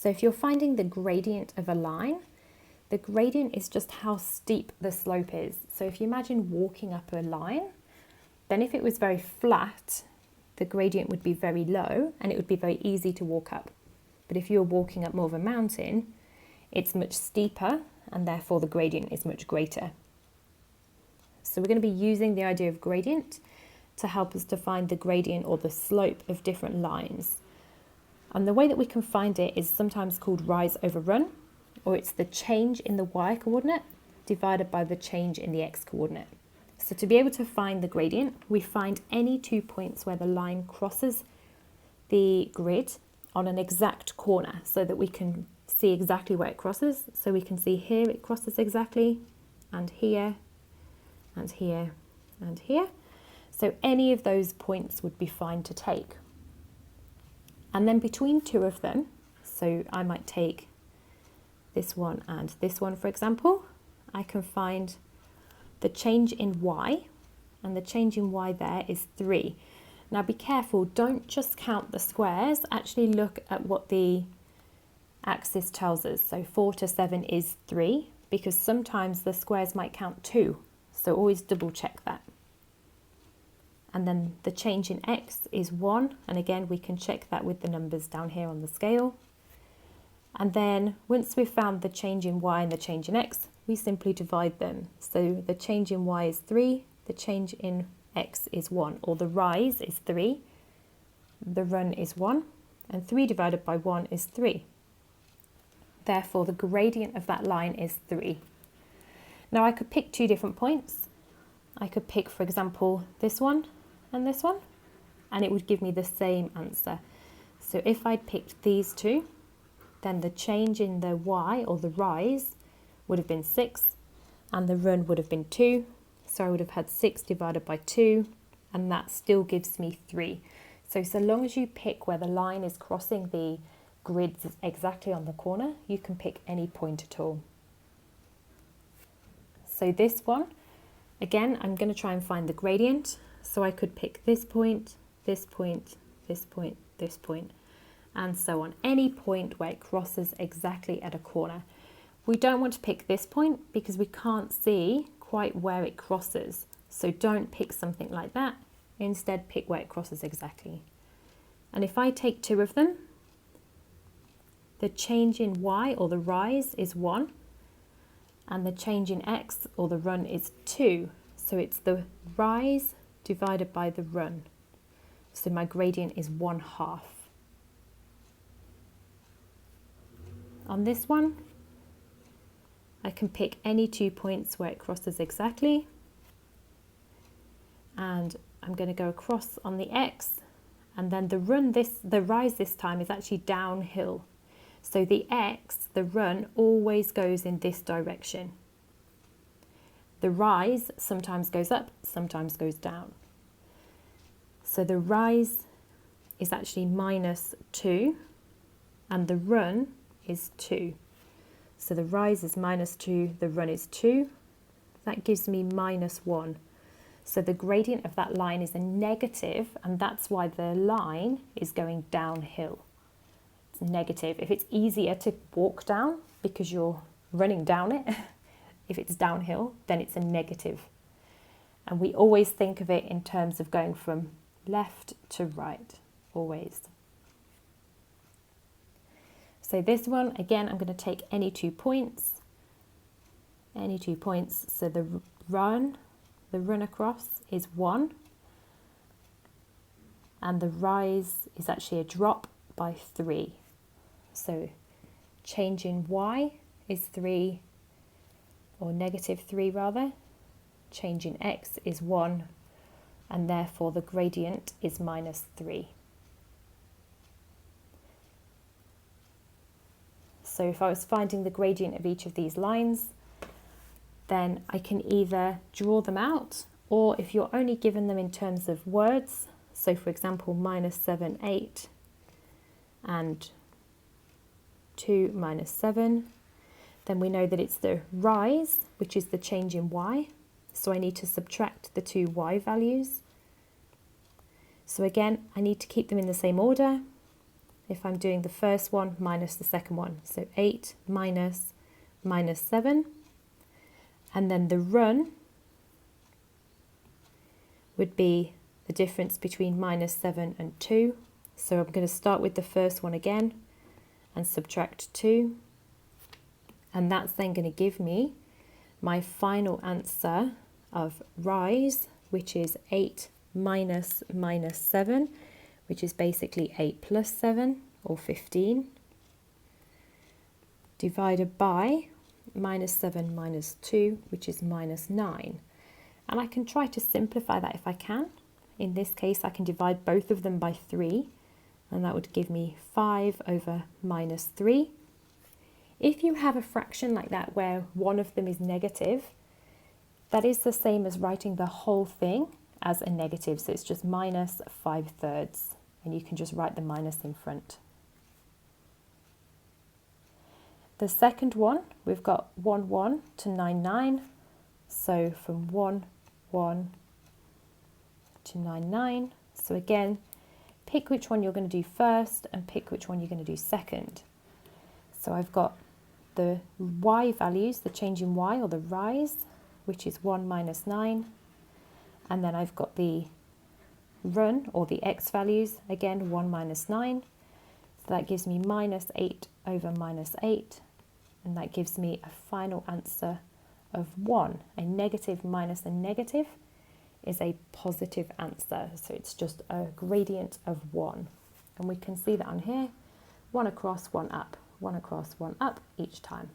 So if you're finding the gradient of a line, the gradient is just how steep the slope is. So if you imagine walking up a line, then if it was very flat, the gradient would be very low and it would be very easy to walk up. But if you're walking up more of a mountain, it's much steeper and therefore the gradient is much greater. So we're going to be using the idea of gradient to help us to find the gradient or the slope of different lines. And the way that we can find it is sometimes called rise over run, or it's the change in the y coordinate divided by the change in the x coordinate. So to be able to find the gradient, we find any 2 points where the line crosses the grid on an exact corner so that we can see exactly where it crosses. So we can see here it crosses exactly, and here, and here, and here. So any of those points would be fine to take. And then between two of them, so I might take this one and this one, for example, I can find the change in y, and the change in y there is 3. Now be careful, don't just count the squares, actually look at what the axis tells us. So 4 to 7 is 3, because sometimes the squares might count 2, so always double check that. And then the change in x is 1, and again we can check that with the numbers down here on the scale. And then once we've found the change in y and the change in x, we simply divide them. So the change in y is 3, the change in x is 1, or the rise is 3, the run is 1, and 3 divided by 1 is 3. Therefore the gradient of that line is 3. Now I could pick two different points. I could pick, for example, this one and this one, and it would give me the same answer. So if I'd picked these two, then the change in the y, or the rise, would have been 6, and the run would have been 2. So I would have had 6 divided by 2, and that still gives me 3. So long as you pick where the line is crossing the grid exactly on the corner, you can pick any point at all. So this one, again, I'm going to try and find the gradient. So I could pick this point, this point, this point, this point, and so on. Any point where it crosses exactly at a corner. We don't want to pick this point because we can't see quite where it crosses. So don't pick something like that. Instead, pick where it crosses exactly. And if I take two of them, the change in y, or the rise, is 1, and the change in x, or the run, is 2. So it's the rise divided by the run. So my gradient is 1/2. On this one, I can pick any 2 points where it crosses exactly, and I'm going to go across on the x, and then the rise this time is actually downhill. So the x, the run, always goes in this direction. The rise sometimes goes up, sometimes goes down. So the rise is actually -2, and the run is 2. So the rise is -2, the run is 2. That gives me -1. So the gradient of that line is a negative, and that's why the line is going downhill. It's negative. If it's easier to walk down because you're running down it, if it's downhill, then it's a negative. And we always think of it in terms of going from left to right, always. So this one, again, I'm going to take any 2 points. Any 2 points. So the run across is 1. And the rise is actually a drop by 3. So change in y is 3, or -3 rather. Change in x is 1, and therefore the gradient is -3. So if I was finding the gradient of each of these lines, then I can either draw them out, or if you're only given them in terms of words, so for example, -7, 8, and 2 minus 7, then we know that it's the rise, which is the change in y. So I need to subtract the 2 y values. So again, I need to keep them in the same order. if I'm doing the first one minus the second one. So 8 minus minus 7. And then the run would be the difference between minus 7 and 2. So I'm going to start with the first one again and subtract 2. And that's then going to give me my final answer of rise, which is 8 minus minus 7, which is basically 8 plus 7, or 15, divided by minus 7 minus 2, which is minus 9. And I can try to simplify that if I can. In this case, I can divide both of them by 3, and that would give me 5 over minus 3. If you have a fraction like that where one of them is negative, that is the same as writing the whole thing as a negative. So it's just minus 5/3, and you can just write the minus in front. The second one, we've got 1, 1 to 9, 9. So from 1, 1 to 9, 9. So again, pick which one you're going to do first and pick which one you're going to do second. So I've got the y values, the change in y or the rise, which is 1 minus 9. And then I've got the run or the x values, again 1 minus 9. So that gives me minus 8 over minus 8. And that gives me a final answer of 1. A negative minus a negative is a positive answer. So it's just a gradient of 1. And we can see that on here, 1 across, 1 up, 1 across, 1 up each time.